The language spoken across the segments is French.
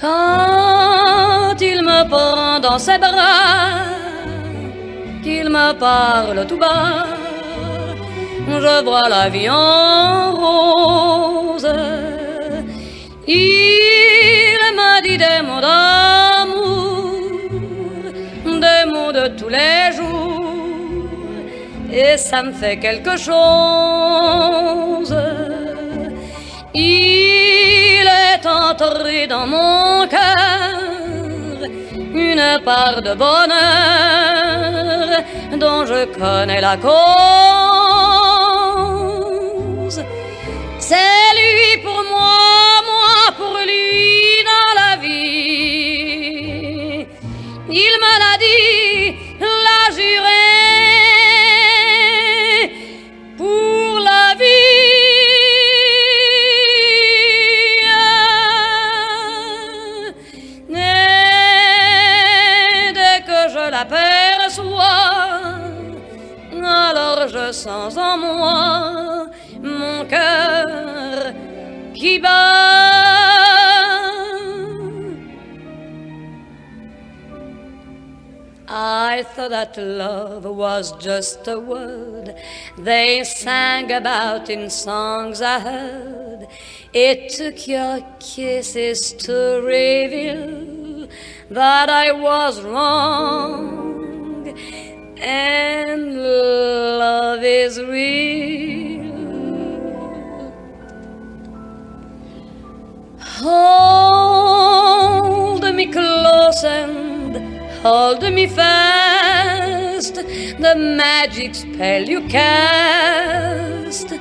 Quand il me prend dans ses bras, qu'il me parle tout bas, je vois la vie en rose. Il m'a dit des mots d'amour, des mots de tous les jours, et ça me fait quelque chose. Il est entré dans mon cœur une part de bonheur dont je connais la cause. C'est lui pour moi, moi pour lui dans la vie. Il me l'a dit, l'a juré, pour la vie. Et dès que je l'aperçois, alors je sens en moi mon cœur qui bat. I thought that love was just a word they sang about in songs I heard. It took your kisses to reveal that I was wrong, and love is real. Hold me close and hold me fast, the magic spell you cast.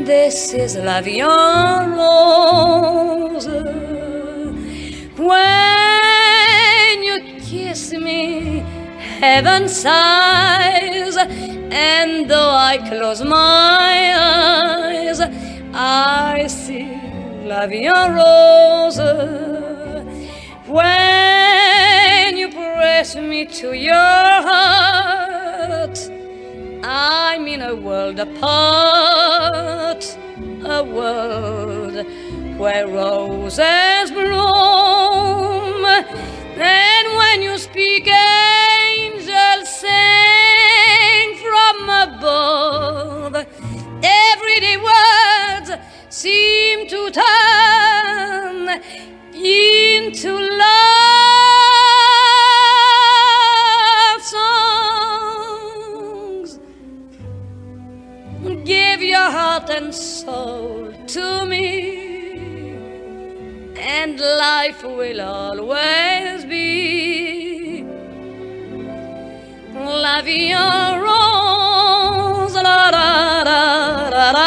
This is la vie en rose. When you kiss me, heaven sighs, and though I close my eyes, I see la vie en rose. When you press me to your heart, I'm in a world apart, a world where roses bloom. And when you speak, angels sing from above. Everyday words seem to turn into love songs. Give your heart and soul to me, and life will always be la vie en rose. La la la la la.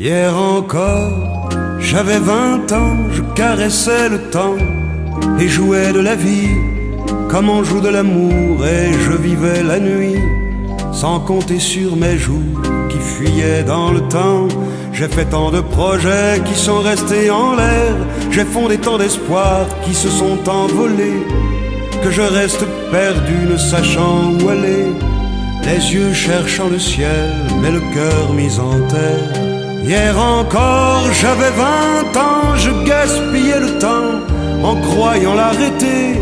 Hier encore, j'avais 20 ans, je caressais le temps et jouais de la vie comme on joue de l'amour, et je vivais la nuit sans compter sur mes jours qui fuyaient dans le temps. J'ai fait tant de projets qui sont restés en l'air, j'ai fondé tant d'espoirs qui se sont envolés, que je reste perdu ne sachant où aller, les yeux cherchant le ciel mais le cœur mis en terre. Hier encore j'avais 20 ans, je gaspillais le temps en croyant l'arrêter,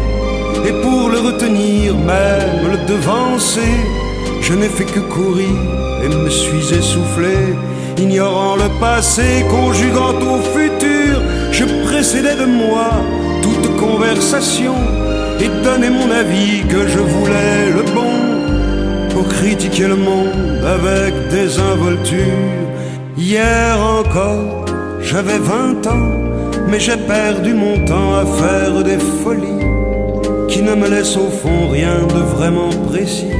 et pour le retenir, même le devancer, je n'ai fait que courir et me suis essoufflé. Ignorant le passé, conjuguant au futur, je précédais de moi toute conversation et donnais mon avis que je voulais le bon, pour critiquer le monde avec désinvolture. Hier encore, j'avais 20 ans, mais j'ai perdu mon temps à faire des folies qui ne me laissent au fond rien de vraiment précis,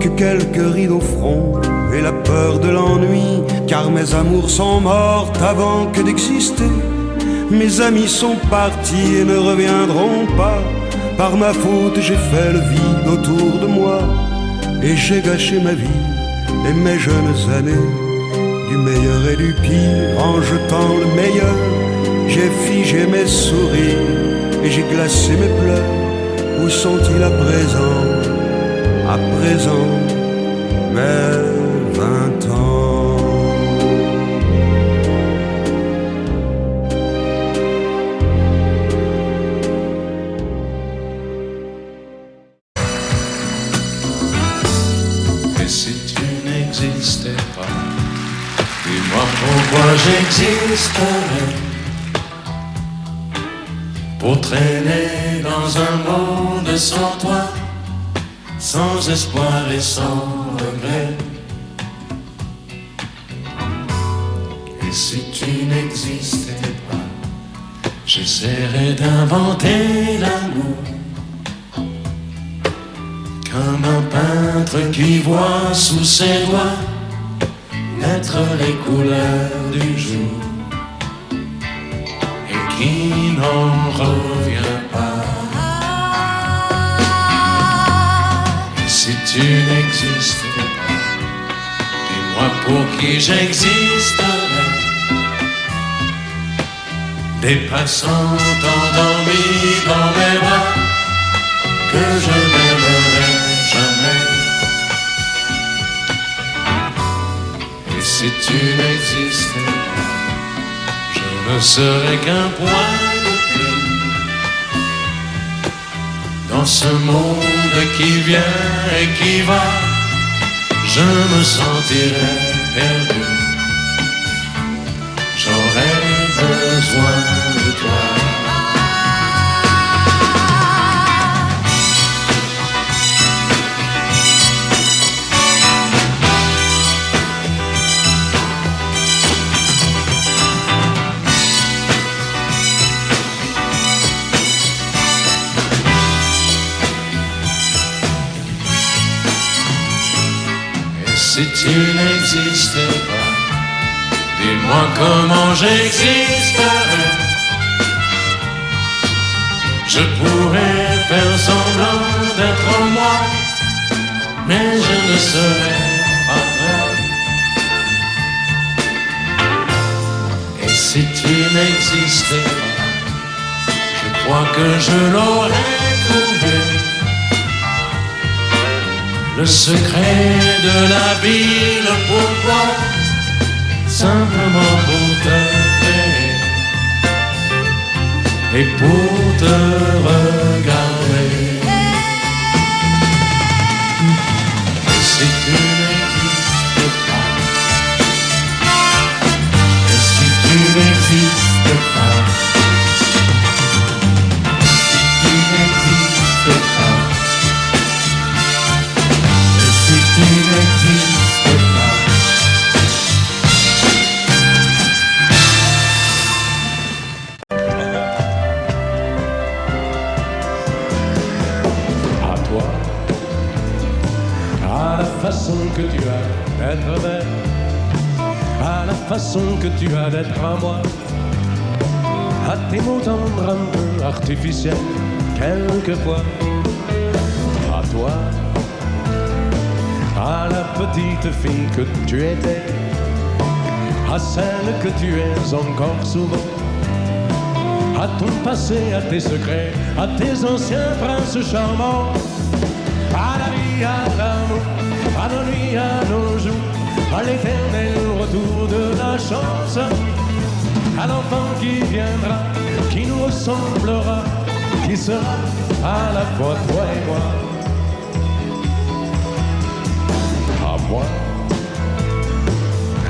que quelques rides au front et la peur de l'ennui, car mes amours sont mortes avant que d'exister. Mes amis sont partis et ne reviendront pas, Par ma faute j'ai fait le vide autour de moi, et j'ai gâché ma vie et mes jeunes années. Du meilleur et du pire, en jetant le meilleur, j'ai figé mes sourires et j'ai glacé mes pleurs. Où sont-ils à présent, mes 20 ans? Et si tu n'existais pas, dis-moi pourquoi j'existerais. Pour traîner dans un monde sans toi, sans espoir et sans regret. Et si tu n'existais pas, j'essaierais d'inventer l'amour, comme un peintre qui voit sous ses doigts naître les couleurs du jour et qui n'en revient pas. Et si tu n'existais pas, dis-moi pour qui j'existerais. Des passants endormis dans mes bras que je n'aimerais jamais. Et si tu n'existais pas, je ne serais qu'un point de plus dans ce monde qui vient et qui va. Je me sentirais perdu. J'aurais besoin de toi. Si tu n'existais pas, dis-moi comment j'existerais. Je pourrais faire semblant d'être moi, mais je ne serais pas vrai. Et si tu n'existais pas, je crois que je l'aurais trouvé. Le secret de la ville, pourquoi? Simplement pour t'aimer et pour te regarder. Et si tu n'existes pas, et si tu n'existes pas, si tu n'existes pas, tu n'existes pas. À toi, à la façon que tu as d'être belle, à la façon que tu as d'être à moi, à tes mots tendres un peu artificiels, quelquefois. À toi, à la petite fille que tu étais, à celle que tu es encore souvent, à ton passé, à tes secrets, à tes anciens princes charmants, à la vie, à l'amour, à nos nuits, à nos jours, à l'éternel retour de la chance, à l'enfant qui viendra, qui nous ressemblera, qui sera à la fois toi et moi. Moi,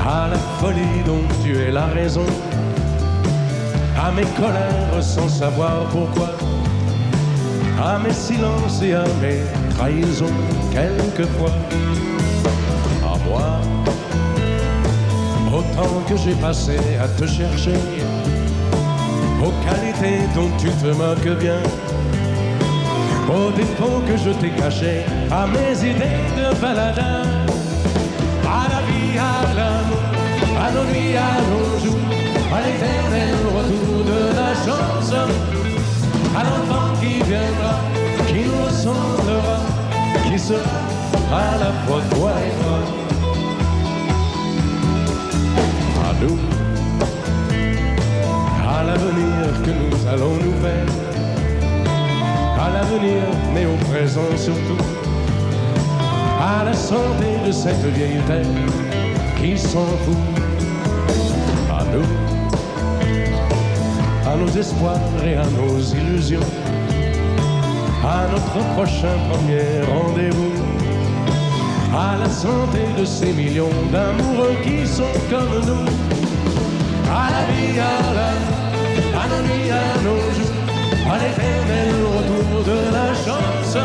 à la folie dont tu es la raison, à mes colères sans savoir pourquoi, à mes silences et à mes trahisons quelquefois. À moi, au temps que j'ai passé à te chercher, aux qualités dont tu te moques bien, aux défauts que je t'ai cachés, à mes idées de baladin. À la vie, à l'amour, à nos nuits, à nos jours, à l'éternel retour de la chance, à l'enfant qui viendra, sera à la fois toi et moi. À nous, à l'avenir que nous allons nous faire, à l'avenir, mais au présent surtout, à la santé de cette vieille terre qui s'en fout. À nous, à nos espoirs et à nos illusions, à notre prochain premier rendez-vous, à la santé de ces millions d'amoureux qui sont comme nous. À la vie, à nos nuits, à nos jours, à l'éternel retour de la chance,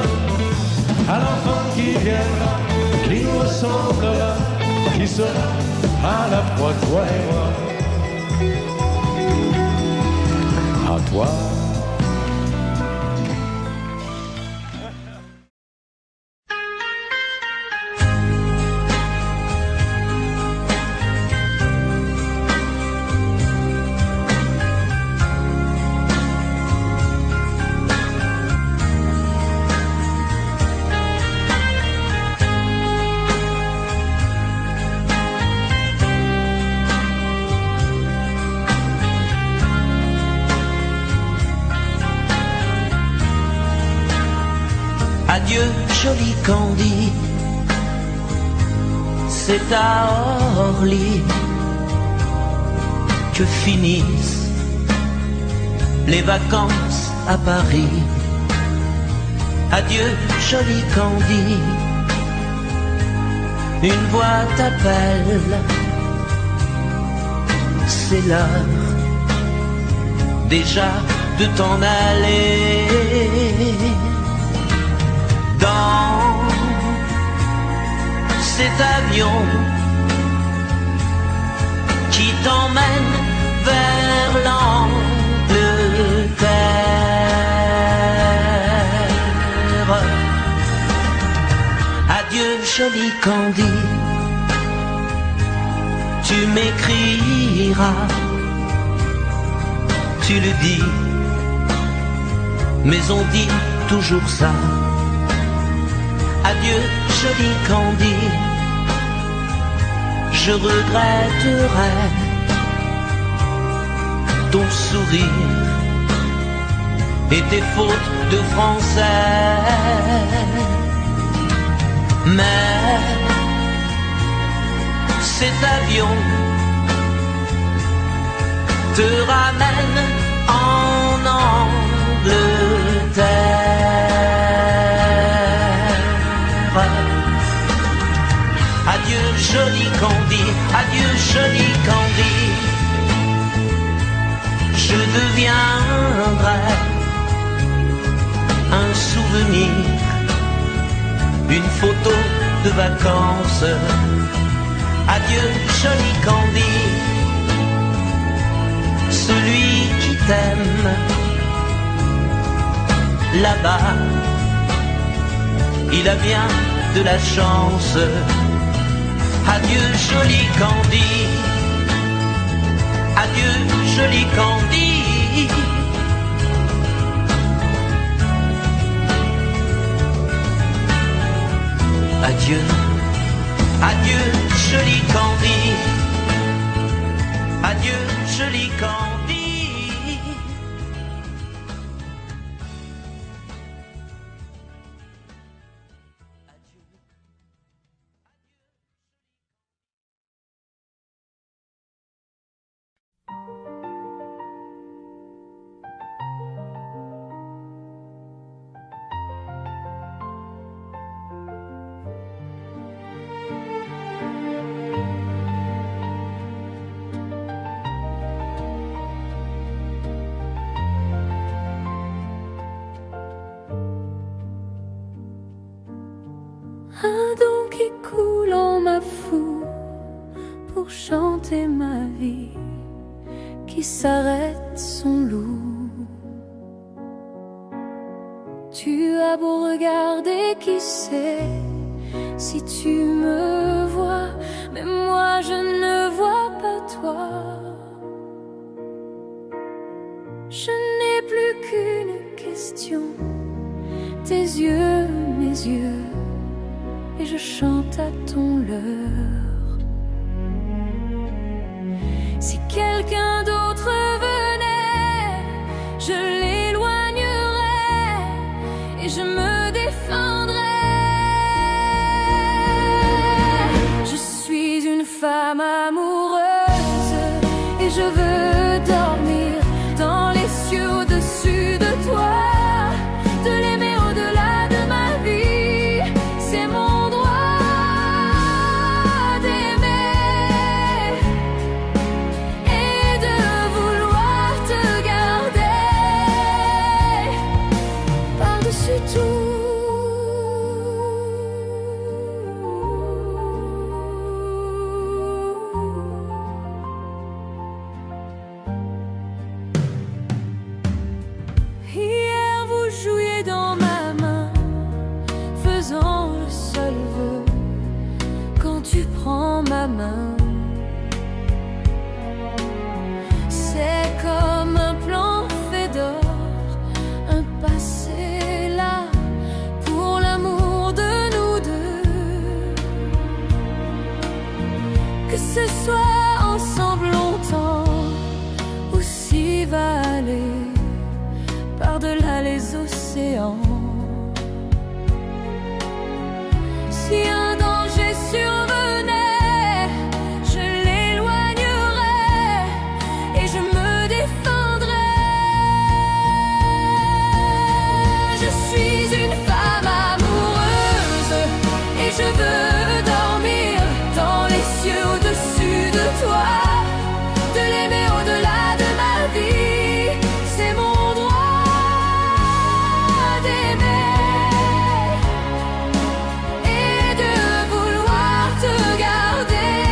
à l'enfant qui viendra, qui nous ressemblera, qui sera à la fois toi et moi. À toi. Adieu, joli Candy, c'est à Orly que finissent les vacances à Paris. Adieu, joli Candy, une voix t'appelle, c'est l'heure déjà de t'en aller. Dans cet avion qui t'emmène vers l'Angleterre. Adieu, joli Candy, tu m'écriras, tu le dis, mais on dit toujours ça. Adieu, joli Candy, je regretterai ton sourire et tes fautes de français. Mais cet avion te ramène en Angleterre. Adieu, joli Candy, adieu, joli Candy, je deviendrai un souvenir, une photo de vacances. Adieu, joli Candy, celui qui t'aime là-bas, il a bien de la chance. Adieu, joli Candy, adieu, joli Candy. Adieu, adieu, joli Candy, adieu, joli Candy. Un don qui coule en ma foule pour chanter ma vie, qui s'arrête son loup. Tu as beau regarder, qui sait si tu me vois, mais moi je ne vois pas toi. Je n'ai plus qu'une question, tes yeux, mes yeux, je chante à ton leurre. Si quelqu'un d'autre venait, je l'éloignerais et je me défendrais. Je suis une femme amoureuse et je veux dormir dans les cieux au-dessus de toi. De l'aimer au-delà de ma vie, c'est mon droit d'aimer et de vouloir te garder par-dessus tout. Hier vous jouiez dans ma main, faisant le seul vœu. Quand tu prends ma main, c'est comme un plan fait d'or, un passé là pour l'amour de nous deux. Que ce soit ensemble longtemps ou s'y va aller par-delà les océans. Si un danger survenait, je l'éloignerais et je me défendrais. Je suis une femme amoureuse et je veux dormir dans les cieux au-dessus de toi. De l'aimer au-delà de ma vie, c'est mon droit d'aimer et de vouloir te garder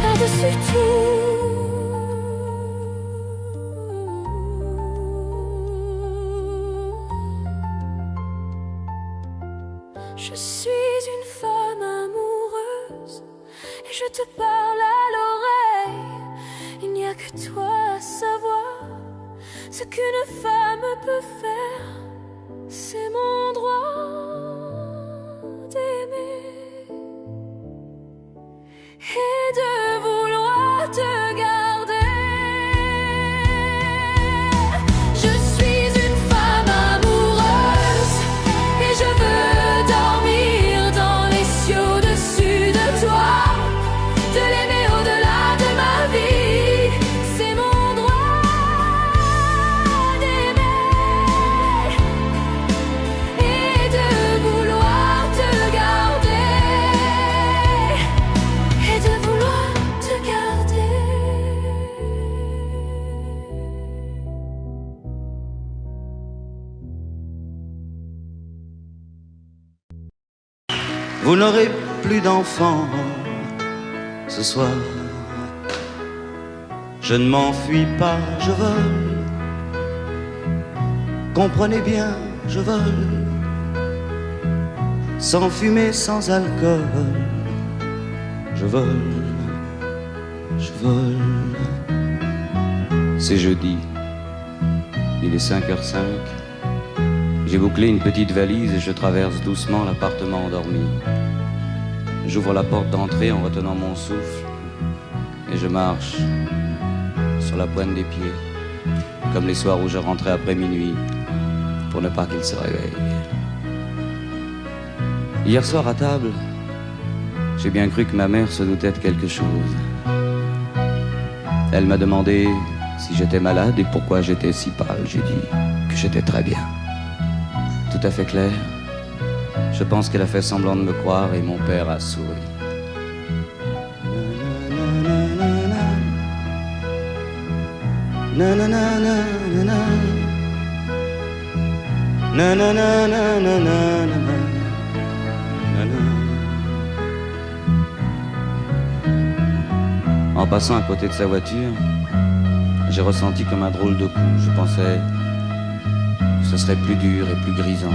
par-dessus tout. Je suis une femme amoureuse et je te parle à l'oreille. Il n'y a que toi à savoir ce qu'une femme peut faire. C'est mon droit d'aimer et de vouloir te garder. Je suis une femme amoureuse et je veux dormir dans les cieux au-dessus de toi. De l'aimer au-delà de ma vie, c'est mon droit d'aimer et de vouloir te garder et de vouloir te garder. Vous n'aurez plus d'enfants ce soir. Je ne m'enfuis pas, je vole. Comprenez bien, je vole. Sans fumée, sans alcool. Je vole, je vole. C'est jeudi. Il est 5h05. J'ai bouclé une petite valise et je traverse doucement l'appartement endormi. J'ouvre la porte d'entrée en retenant mon souffle et je marche sur la pointe des pieds, comme les soirs où je rentrais après minuit pour ne pas qu'il se réveille. Hier soir à table, j'ai bien cru que ma mère se doutait de quelque chose. Elle m'a demandé si j'étais malade et pourquoi j'étais si pâle. J'ai dit que j'étais très bien. Tout à fait clair. Je pense qu'elle a fait semblant de me croire et mon père a souri. Na na na na na na. Na na na na na na na. En passant à côté de sa voiture, j'ai ressenti comme un drôle de coup. Je pensais que ce serait plus dur et plus grisant,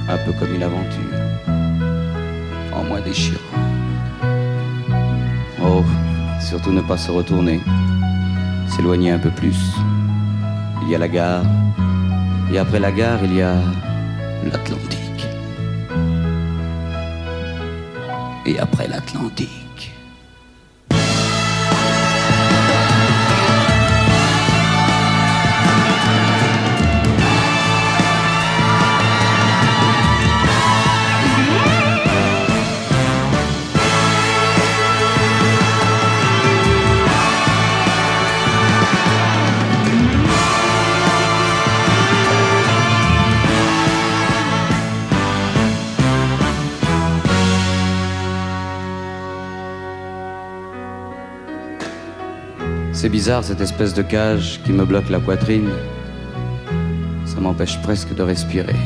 un peu comme une aventure, en moins déchirant. Oh, surtout ne pas se retourner, s'éloigner un peu plus. Il y a la gare, et après la gare, il y a l'Atlantique. et après l'Atlantique. C'est bizarre cette espèce de cage qui me bloque la poitrine. Ça m'empêche presque de respirer.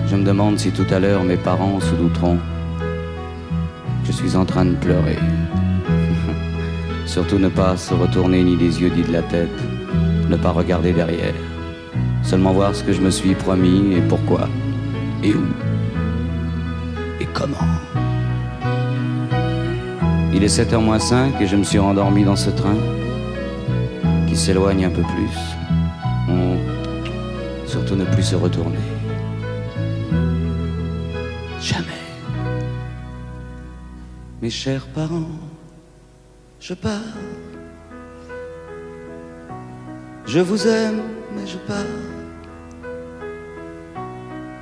Je me demande si tout à l'heure mes parents se douteront que je suis en train de pleurer. Surtout ne pas se retourner ni des yeux ni de la tête, ne pas regarder derrière. Seulement voir ce que je me suis promis et pourquoi, et où, et comment. Il est 7h moins 5 et je me suis rendormi dans ce train qui s'éloigne un peu plus. Surtout ne plus se retourner. Jamais. Mes chers parents, je pars. Je vous aime, mais je pars.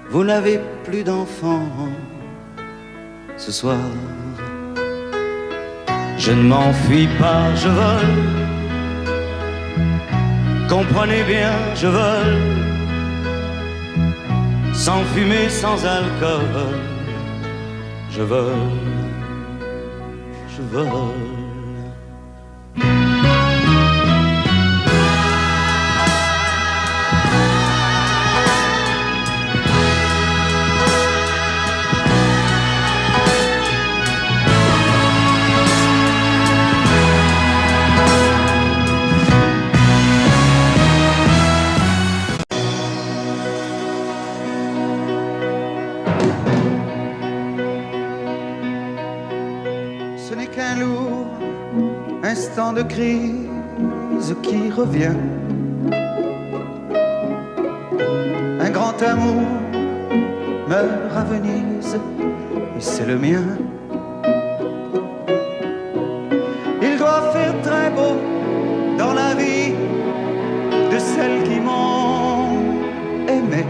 Vous n'avez plus d'enfants ce soir. Je ne m'enfuis pas, je vole. Comprenez bien, je vole. Sans fumée, sans alcool. Je vole, je vole. Instant de crise qui revient. Un grand amour meurt à Venise et c'est le mien. Il doit faire très beau dans la vie de celles qui m'ont aimé.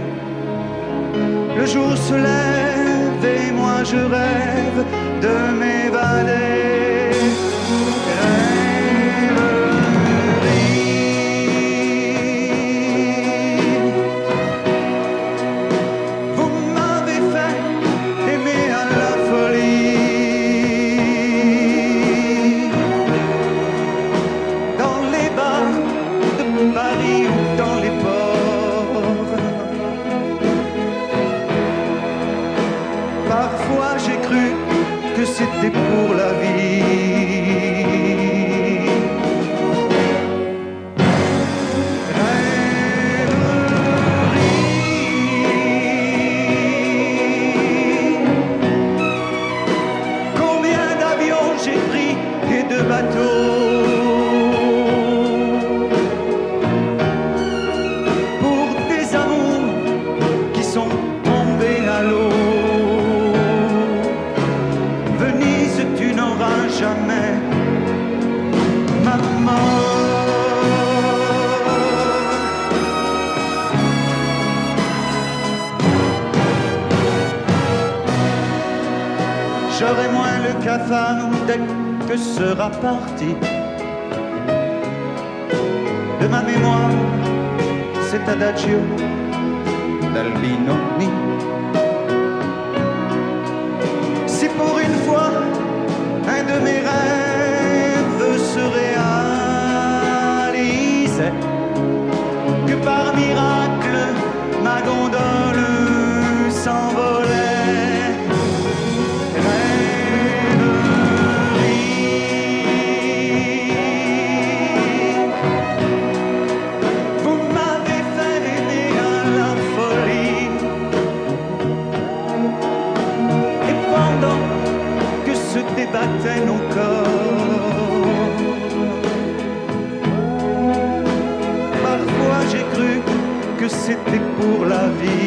Le jour se lève et moi je rêve de m'évader. C'était pour la vie. Combien d'avions j'ai pris et de bateaux pour des amours qui sont tombés à l'eau. Jamais, maman. J'aurai moins le cafard dès que sera parti de ma mémoire cet adagio d'Albinoni. Si pour une fois un de mes rêves se réalisait, que par miracle ma gondole s'envolait. Rêverie, vous m'avez fait aimer à la folie. Et pendant que se débattaient nos corps, parfois j'ai cru que c'était pour la vie.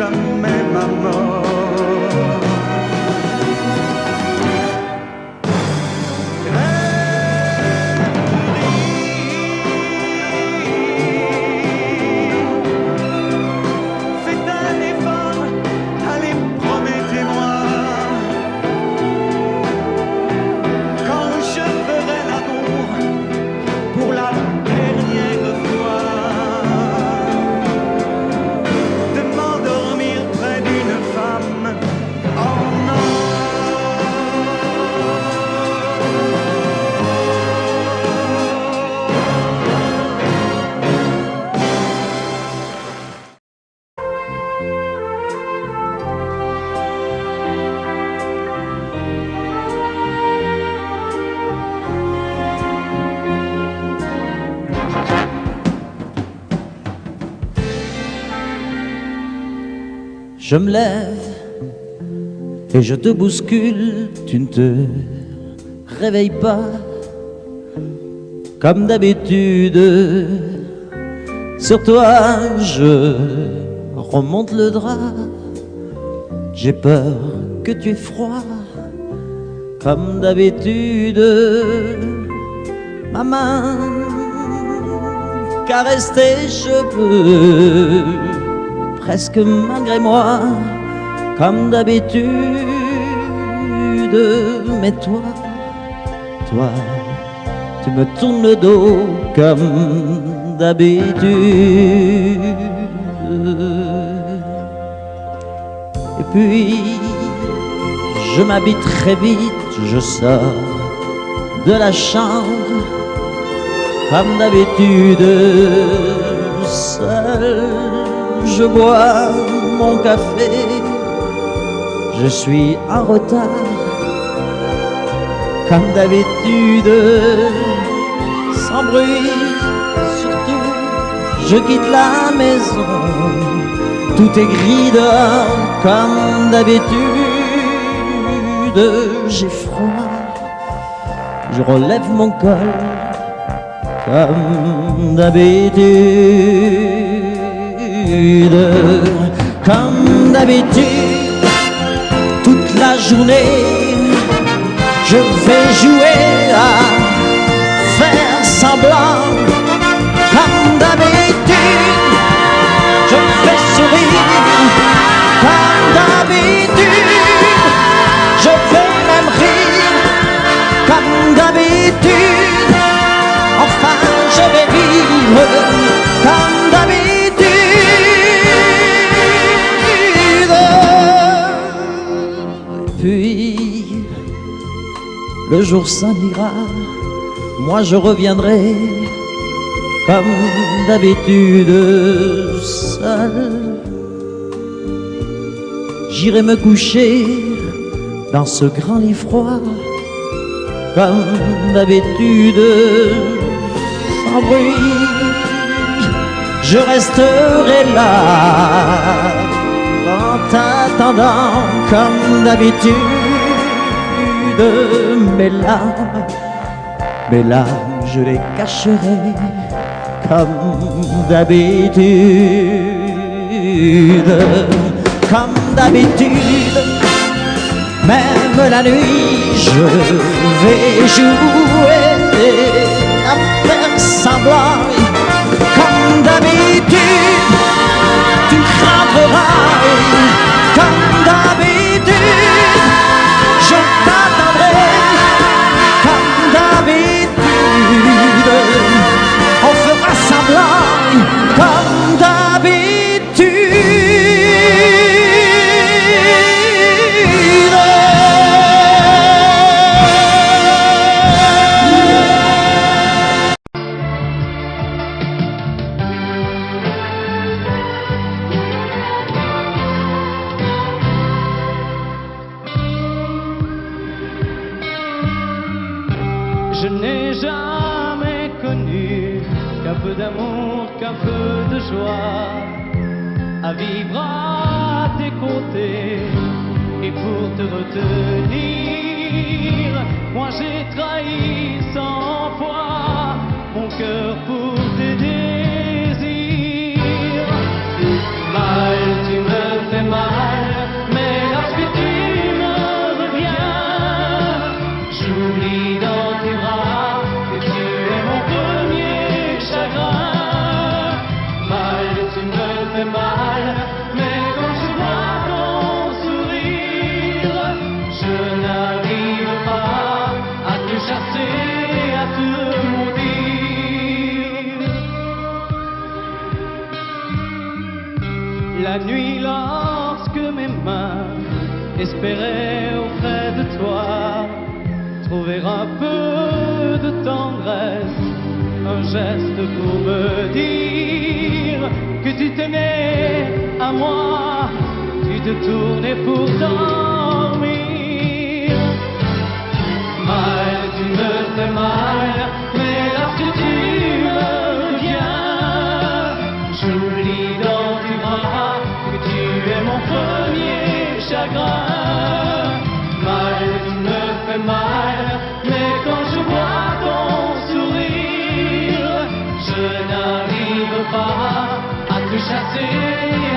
jamais ma mort. Je me lève et je te bouscule, tu ne te réveilles pas comme d'habitude. Sur toi je remonte le drap, j'ai peur que tu aies froid comme d'habitude. Ma main caresse tes cheveux presque malgré moi, comme d'habitude. Mais toi, tu me tournes le dos comme d'habitude. Et puis, je m'habille très vite, je sors de la chambre, comme d'habitude, seul. Je bois mon café, je suis en retard, comme d'habitude, sans bruit, surtout, je quitte la maison, tout est gris dehors, comme d'habitude, j'ai froid, je relève mon col, comme d'habitude. Comme d'habitude, toute la journée, je vais jouer à faire semblant. Comme d'habitude, je fais sourire. Comme d'habitude, je vais même rire. Comme d'habitude, enfin je vais vivre. Comme d'habitude. Puis, le jour s'en ira, moi je reviendrai, comme d'habitude, seul. J'irai me coucher dans ce grand lit froid, comme d'habitude, sans bruit. Je resterai là, en t'attendant comme d'habitude. Mes larmes, je les cacherai comme d'habitude. Comme d'habitude, même la nuit, je vais jouer à faire semblant. Comme d'habitude, tu rentreras. Comme d'habitude, je t'attendrai. Comme d'habitude, on fera semblant. Comme d'habitude. Je n'ai jamais connu qu'un peu d'amour, qu'un peu de joie, à vivre à tes côtés et pour te retenir. Moi j'ai trahi 100 fois mon cœur pour tes désirs. Mal tu me fais chasser, à te maudire. La nuit, lorsque mes mains espéraient auprès de toi trouver un peu de tendresse, un geste pour me dire que tu tenais à moi, tu te tournais pour dormir. Mal, tu me fais mal, mais lorsque tu me viens, j'oublie dans tes bras que tu es mon premier chagrin. Mal, tu me fais mal, mais quand je vois ton sourire, je n'arrive pas à te chasser,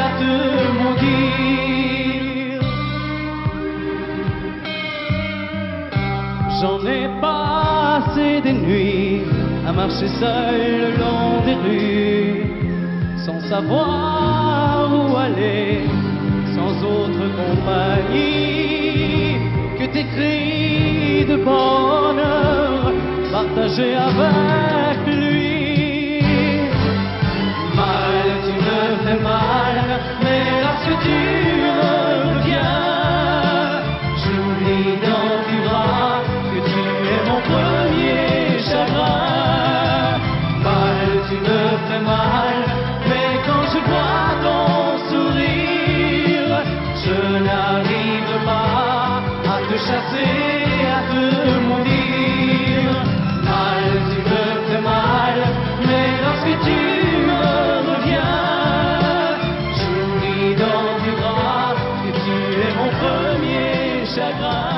à te maudire. J'en ai passé des nuits à marcher seul le long des rues, sans savoir où aller, sans autre compagnie que tes cris de bonheur partagés avec lui. Mal, tu me fais mal, mais lorsque tu reviens, j'oublie dans tes bras que tu es mon premier chagrin. Mal, tu me fais mal, mais quand je vois ton sourire, je n'arrive pas à te chasser, à te maudire. Mal, tu me fais mal, mais lorsque tu reviens, j'oublie dans tes bras que tu es mon premier chagrin.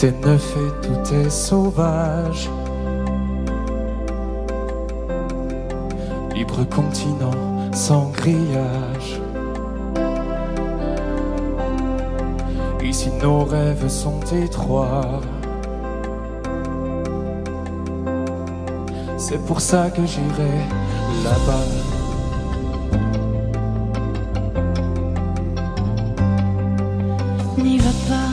Tout est neuf et tout est sauvage. Libre continent sans grillage. Ici nos rêves sont étroits. C'est pour ça que j'irai là-bas. N'y va pas.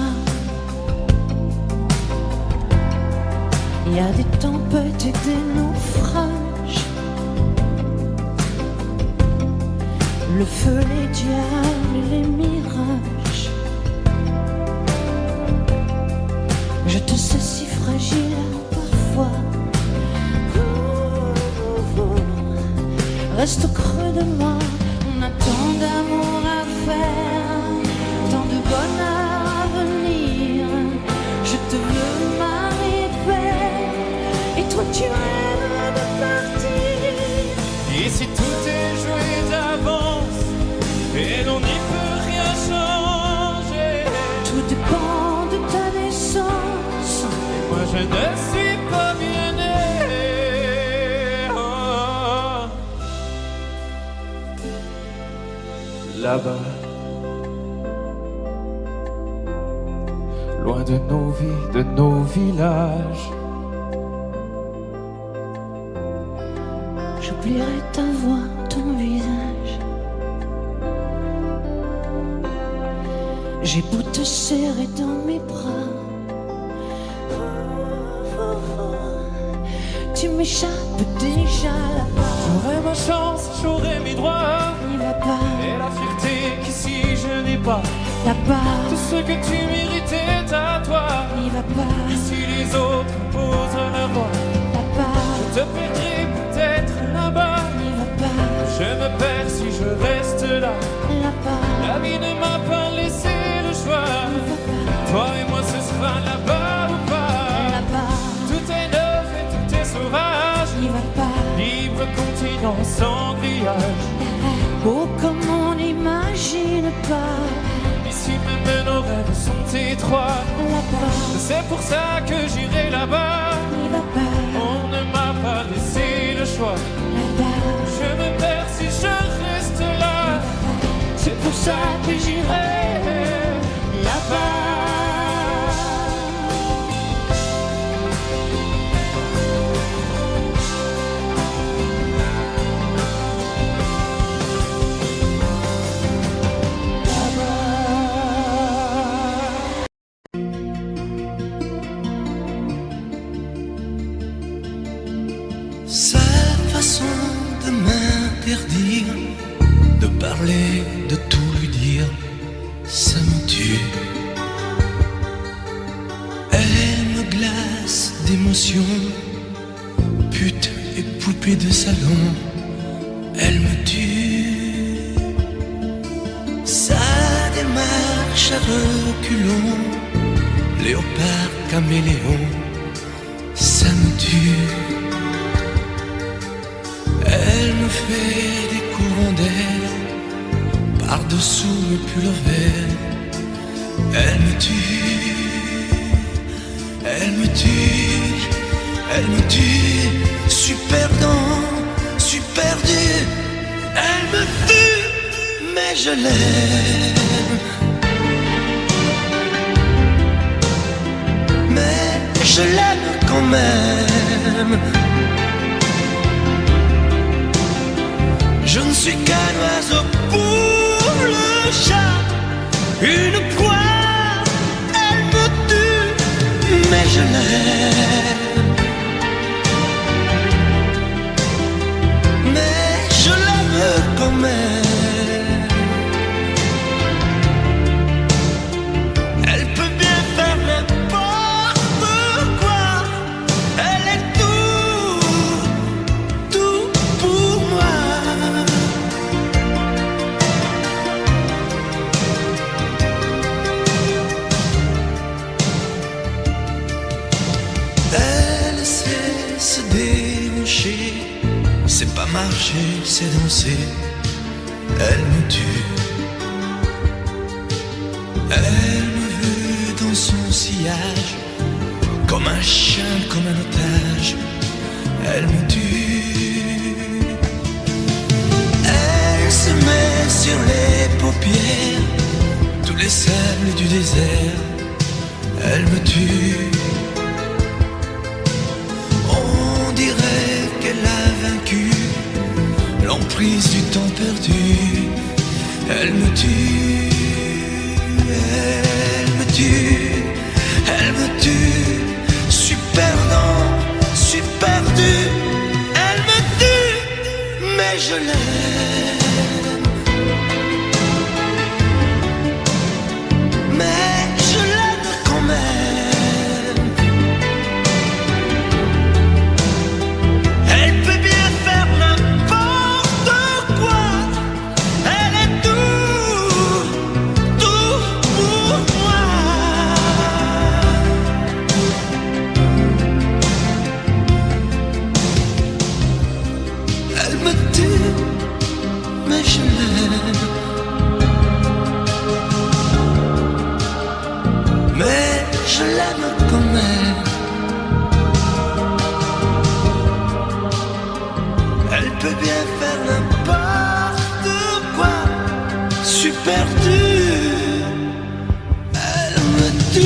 Il y a des tempêtes et des naufrages. Le feu, les diables et les mirages. Je te sais si fragile parfois. Reste au creux de moi. On a tant d'amour à faire, tant de bonheur à venir. Je te veux marier belle, et toi tu rêves de partir. Ici tout est joué d'avance et l'on n'y peut rien changer. Tout dépend de ta naissance. Et moi je ne suis pas bien né. Oh. Là-bas, loin de nos vies, de nos villages, j'oublierai ta voix, ton visage. J'ai beau te serrer dans mes bras, tu m'échappes déjà là-bas. j'aurai ma chance, j'aurai mes droits. N'y va pas Et la fierté qu'ici je n'ai pas. là-bas. Tout ce que tu méritais à toi. N'y va pas Si les autres posent leur voix, là-bas. je te perdrai peut-être là-bas. N'y va pas Je me perds si je reste là. là-bas. La vie ne m'a pas laissé le choix. N'y va pas Toi et moi ce sera là-bas ou pas. là-bas. Tout est neuf et tout est sauvage. N'y va pas. Libre continent sans grillage. Oh, comme on n'imagine pas Ici même nos rêves sont étroits. là-bas. C'est pour ça que j'irai là-bas. N'y va pas On ne m'a pas laissé le choix. là-bas. Je me perds si je reste là. C'est pour ça que j'irai là-bas. Sa façon de m'interdire de parler, de tout lui dire, ça me tue. Elle me glace d'émotion, pute et poupée de salon, elle me tue. Sa démarche à reculons, léopard caméléon, ça me tue. Elle me fait des courants d'air par-dessous le pull vert. Elle me tue, elle me tue, elle me tue. Super dans, super dur. Elle me tue, mais je l'aime. Mais je l'aime quand même. Je ne suis qu'un oiseau pour le chat, une proie, elle me tue, mais je l'aime. Mais je l'aime quand même. Elle peut bien faire n'importe quoi, elle est tout pour moi. Elle sait se déhancher, c'est pas marcher, c'est danser. Elle me tue, elle me veut dans son sillage, Comme un chien, comme un otage, elle me tue. Elle se met sur les paupières tous les sables du désert, elle me tue. On dirait qu'elle a vaincu l'emprise du temps perdu, elle me tue, elle me tue, elle me tue. Je suis perdant, je suis perdu, elle me tue, mais je l'aime. Mais je l'aime quand même. Elle peut bien faire n'importe quoi. Elle est tout, tout pour moi. Elle me tue, mais je l'aime. Mais je l'aime quand même. Elle peut bien faire n'importe quoi. Je suis perdu. Elle me tue.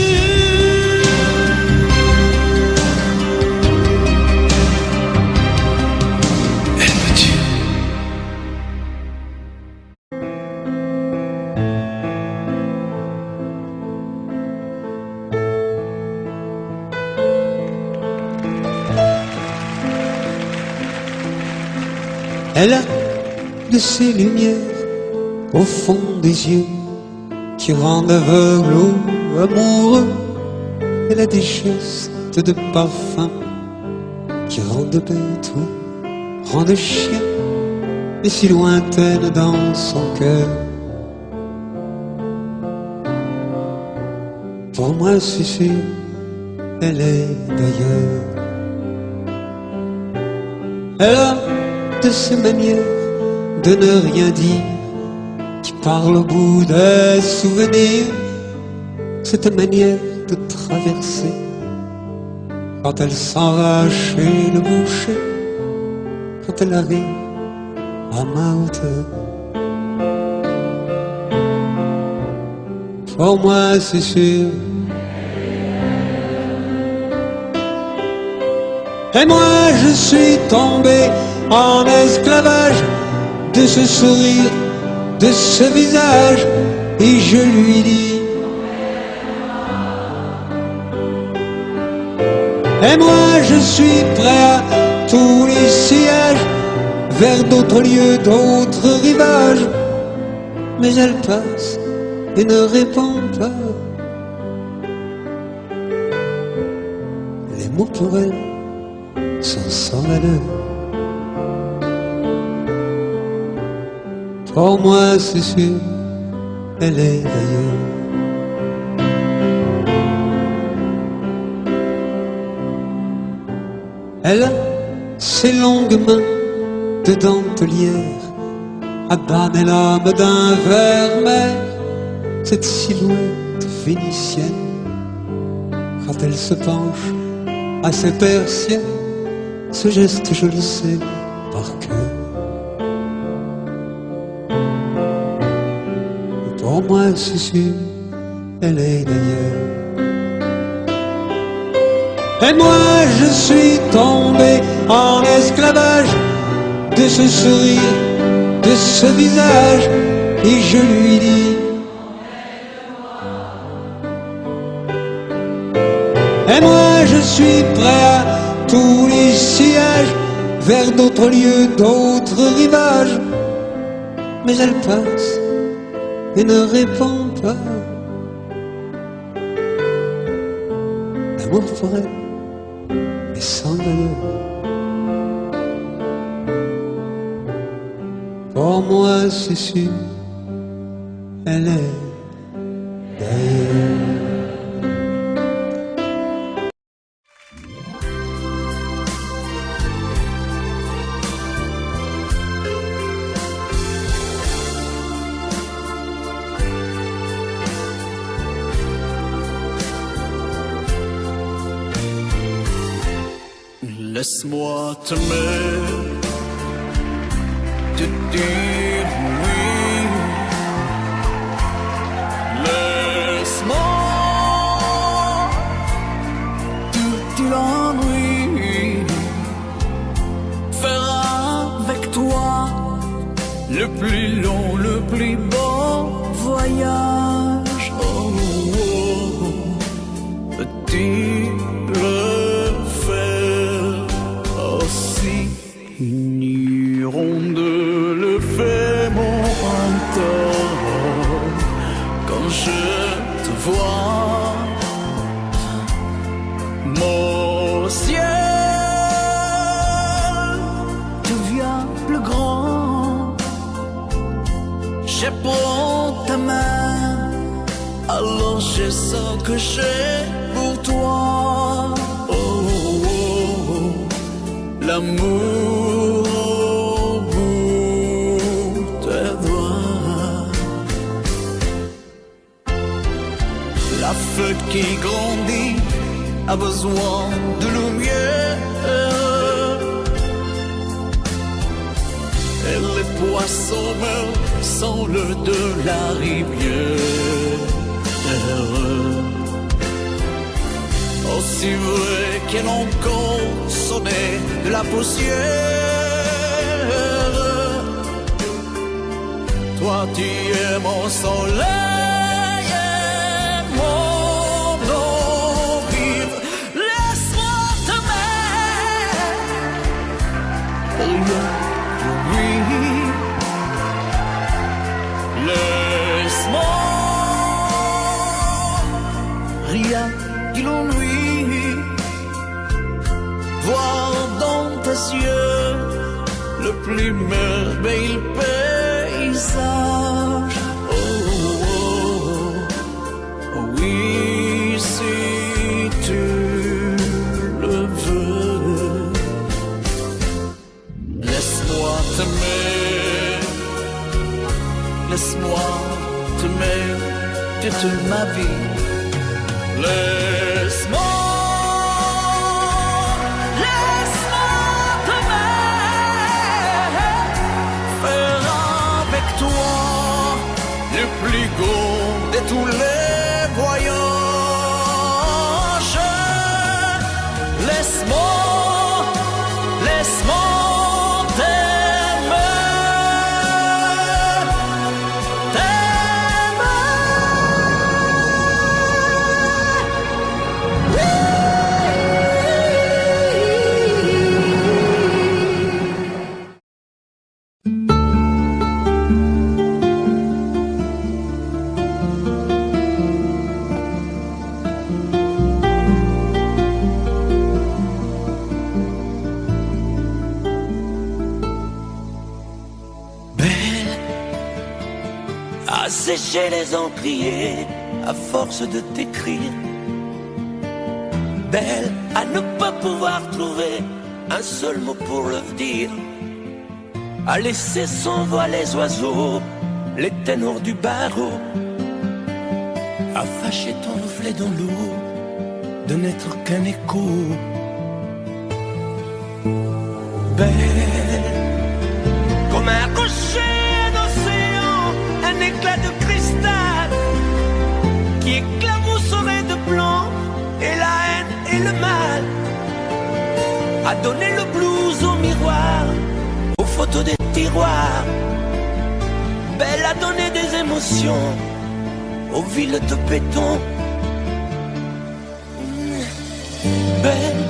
Elle me tue. Elle a de ces lumières au fond des yeux qui rendent aveugle ou amoureux. Elle a des gestes de parfum qui rendent bête ou rendent chien, et si lointaine dans son cœur. Pour moi c'est sûr, elle est d'ailleurs. Elle a de ces manières de ne rien dire qui parle au bout des souvenirs, cette manière de traverser quand elle s'en va chez le boucher, quand elle arrive à ma hauteur. Pour moi c'est sûr. Et moi je suis tombé en esclavage de ce sourire, de ce visage, et je lui dis: et moi je suis prêt à tous les sillages, vers d'autres lieux, d'autres rivages. Mais elle passe et ne répond pas. Les mots pour elle sont sans valeur. Pour moi c'est sûr, elle est d'ailleurs. Elle a ses longues mains de dentelière à banner l'âme d'un ver-mer, cette silhouette vénitienne quand elle se penche à ses persiennes, ce geste je le sais par cœur. Pour moi c'est sûr, elle est d'ailleurs. Et moi je suis tombé en esclavage de ce sourire, de ce visage, et je lui dis: et moi je suis prêt à tous les sillages, vers d'autres lieux, d'autres rivages. Mais elle passe et ne répond pas. L'amour pour elle est sans valeur. Pour moi c'est sûr, elle est d'ailleurs. Laisse-moi t'aimer, te dire oui. Laisse-moi te dire l'ennui, faire avec toi le plus long, le plus beau voyage. Oh, oh, peux-tu faire aussi une hirondelle le fait mon cœur quand je te vois, mon ciel devient plus grand. Je prends ta main, alors je sais que j'ai pour toi. L'amour au bout des doigts, la feuille qui grandit a besoin de lumière, et les poissons meurent sans l'eau de la rivière. Aussi vrai qu'elle encore sonnait de la poussière, toi tu es mon soleil et mon eau vive. Laisse-moi t'aimer, oui, laisse-moi rien que l'ennui, voir dans tes yeux le plus merveilleux paysage. Oh, oh, oh, oui, si tu le veux, laisse-moi t'aimer, laisse-moi t'aimer toute ma vie. Laisse-moi le plus grand de tous les voyages. Laisse-moi assécher les encriers à force de t'écrire. Belle à ne pas pouvoir trouver un seul mot pour le dire, à laisser s'envoler les oiseaux, les ténors du barreau, à fâcher ton reflet dans l'eau, de n'être qu'un écho. Belle comme un rocher d'océan, un éclat de cristal qui éclabousserait de blanc et la haine et le mal, a donné le blues au miroir, aux photos des tiroirs. Belle a donné des émotions aux villes de béton. Belle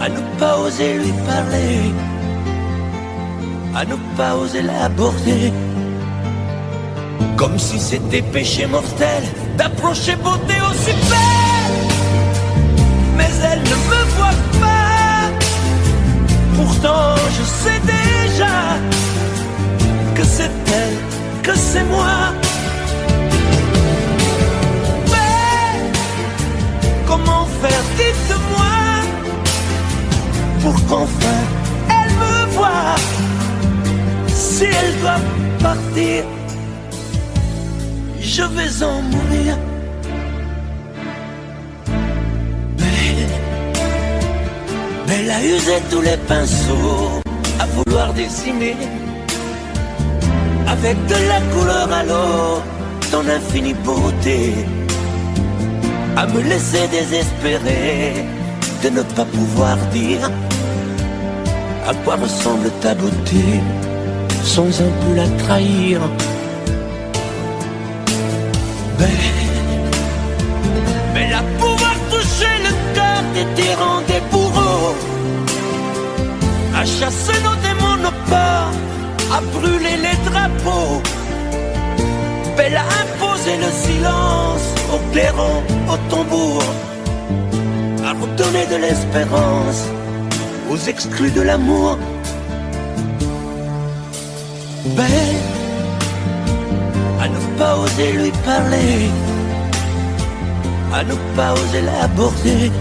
à ne pas oser lui parler, à ne pas oser l'aborder, comme si c'était péché mortel d'approcher beauté aussi belle. Mais elle ne me voit pas, pourtant je sais déjà que c'est elle, que c'est moi. Mais comment faire, dites-moi, pour qu'enfin elle me voie. Si elle doit partir, je vais en mourir. Belle a usé tous les pinceaux à vouloir dessiner avec de la couleur à l'eau ton infinie beauté, à me laisser désespérer de ne pas pouvoir dire à quoi ressemble ta beauté sans un peu la trahir. Belle à pouvoir toucher le cœur des tyrans, des bourreaux, à chasser nos démons, nos peurs, à brûler les drapeaux. Belle à imposer le silence au clairon, au tambour, à redonner de l'espérance aux exclus de l'amour. Belle à ne pas oser lui parler, à ne pas oser l'aborder,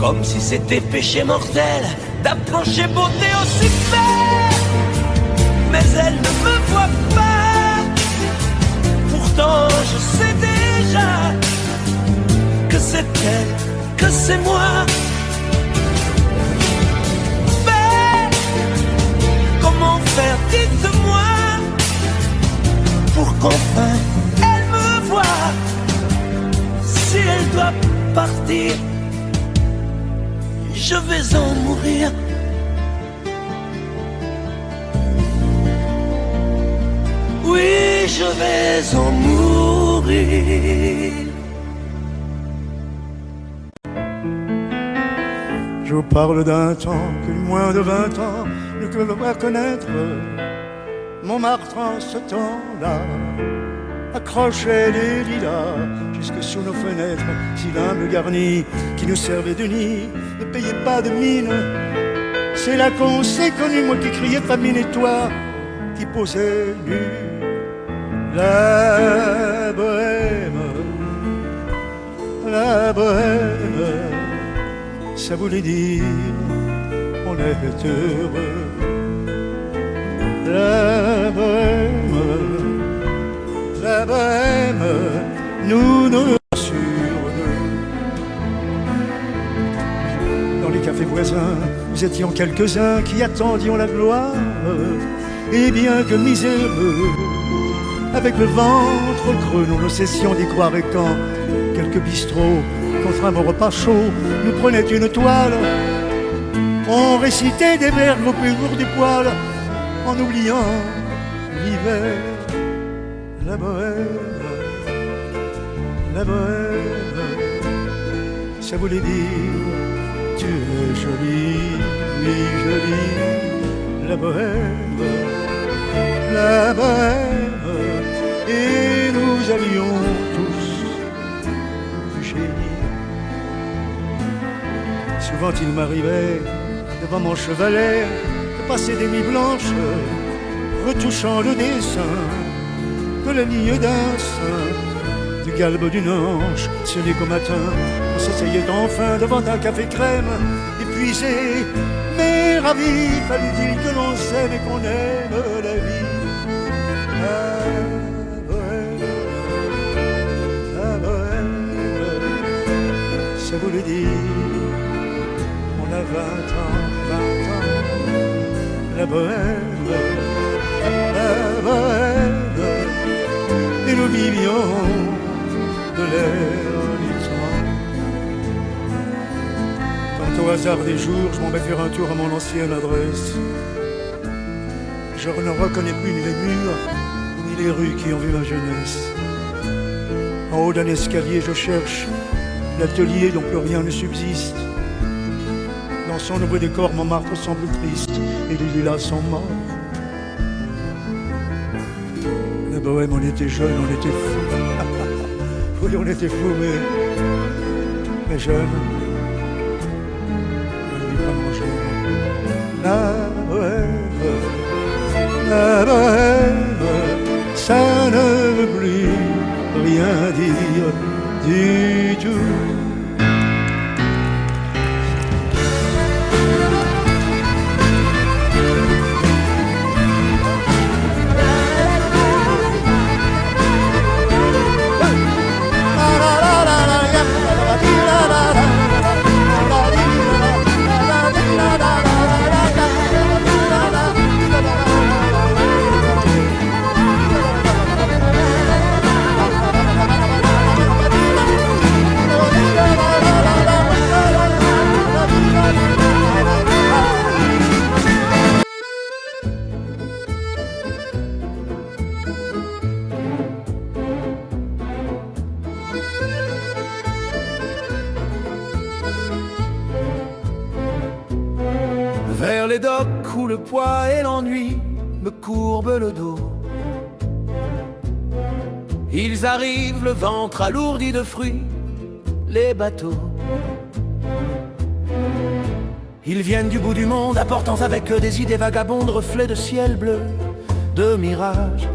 comme si c'était péché mortel d'approcher beauté aussi belle. Mais elle ne me voit pas, pourtant je sais déjà que c'est elle, que c'est moi. Belle, comment faire, dites-moi, pour qu'enfin elle me voie. Si elle doit partir, je vais en mourir. Oui, je vais en mourir. Je vous parle d'un temps que moins de 20 ans ne peuvent pas connaître. Montmartre en ce temps-là accrochait des lilas jusque sous nos fenêtres, si l'humble garni qui nous servait de nid ne payait pas de mine. C'est là qu'on s'est connu, moi qui criais famine et toi qui posais nu. La bohème, ça voulait dire on est heureux. La bohème, nous nous rassurons. Dans les cafés voisins, nous étions quelques-uns qui attendions la gloire. Et bien que miséreux, avec le ventre creux, nous ne cessions d'y croire. Et quand quelques bistrots, contre un bon repas chaud, nous prenaient une toile, on récitait des vers au plus lourd du poil, en oubliant l'hiver. La bohème, ça voulait dire tu es jolie, oui jolie. La bohème, et nous avions tous du génie. Souvent il m'arrivait devant mon chevalet de passer des nuits blanches, retouchant le dessin de la ligne d'un sein, du galbe d'une ange. Ce n'est qu'au matin, on s'asseyait enfin devant un café crème, épuisé, mais ravi. Fallait-il que l'on s'aime et qu'on aime la vie. La bohème, ça voulait dire on a 20 ans. La bohème, et nous vivions de l'air du temps. Quand au hasard des jours, je m'en vais faire un tour à mon ancienne adresse, je ne reconnais plus ni les murs, ni les rues qui ont vu ma jeunesse. En haut d'un escalier, je cherche l'atelier dont plus rien ne subsiste. Dans son nouveau décor, Montmartre semble triste et les lilas sont morts. La bohème, on était jeunes, on était fous. Oui, on était fous, mais jeunes. On ne pas manger. La bohème, ça ne veut plus rien dire du tout. vers les docks où le poids et l'ennui me courbent le dos. Ils arrivent, le ventre alourdi de fruits, les bateaux. Ils viennent du bout du monde, apportant avec eux des idées vagabondes, reflets de ciel bleu, de mirages,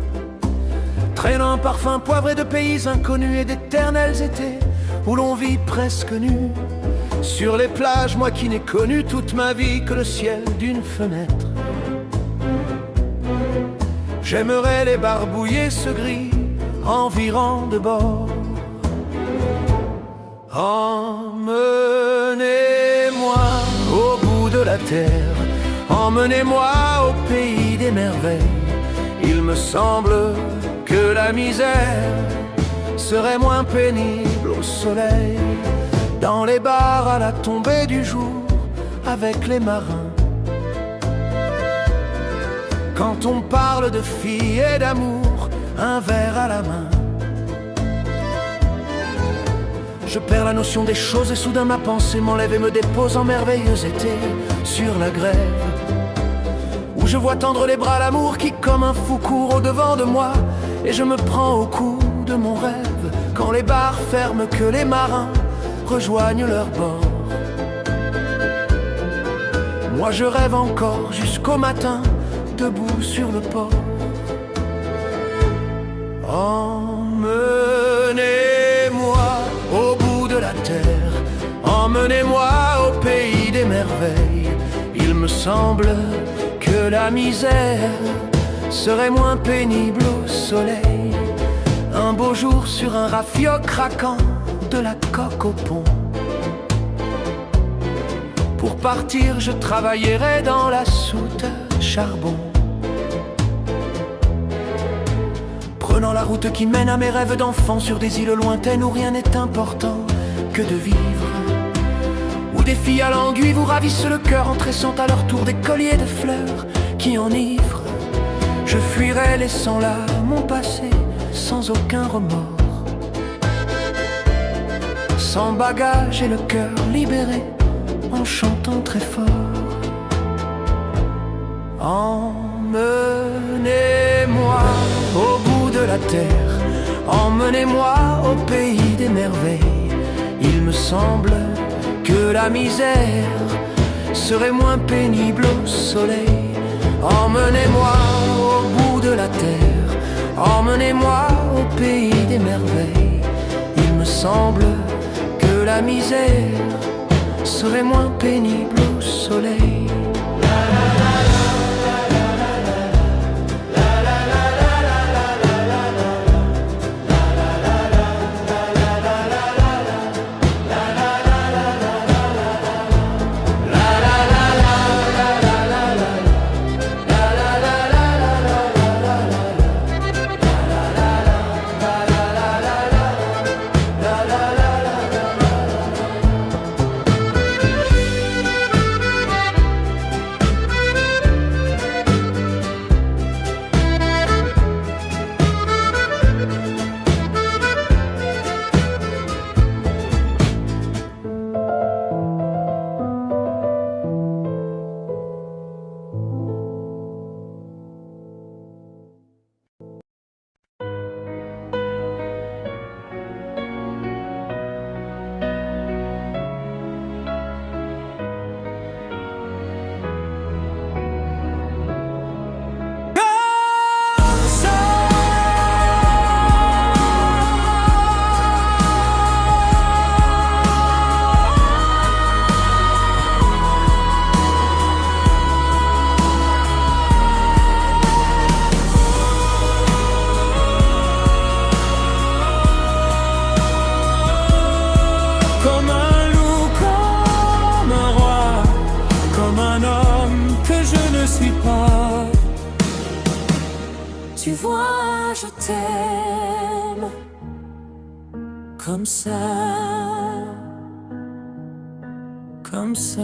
traînant un parfum poivré de pays inconnus et d'éternels étés où l'on vit presque nu. Sur les plages, moi qui n'ai connu toute ma vie que le ciel d'une fenêtre. J'aimerais les barbouiller ce gris, environ de bord. Emmenez-moi au bout de la terre, emmenez-moi au pays des merveilles. Il me semble que la misère serait moins pénible au soleil, dans les bars à la tombée du jour avec les marins. Quand on parle de filles et d'amour, un verre à la main. Je perds la notion des choses et soudain ma pensée m'enlève et me dépose en merveilleux été sur la grève, où je vois tendre les bras l'amour qui comme un fou court au devant de moi, et je me prends au cou de mon rêve quand les bars ferment, que les marins rejoignent leur bord. Moi je rêve encore jusqu'au matin, debout sur le port. Emmenez-moi au bout de la terre, emmenez-moi au pays des merveilles. Il me semble que la misère serait moins pénible au soleil, un beau jour sur un rafio craquant, de la coque au pont. Pour partir, je travaillerai dans la soute charbon, prenant la route qui mène à mes rêves d'enfant sur des îles lointaines où rien n'est important que de vivre, où des filles à l'enduit vous ravissent le cœur en tressant à leur tour des colliers de fleurs qui enivrent. Je fuirai laissant là mon passé sans aucun remords, sans bagage et le cœur libéré, en chantant très fort. Emmenez-moi au bout de la terre, emmenez-moi au pays des merveilles. Il me semble que la misère serait moins pénible au soleil. Emmenez-moi au bout de la terre, emmenez-moi au pays des merveilles. Il me semble que la misère serait moins pénible au soleil. Tu vois, je t'aime comme ça, comme ça.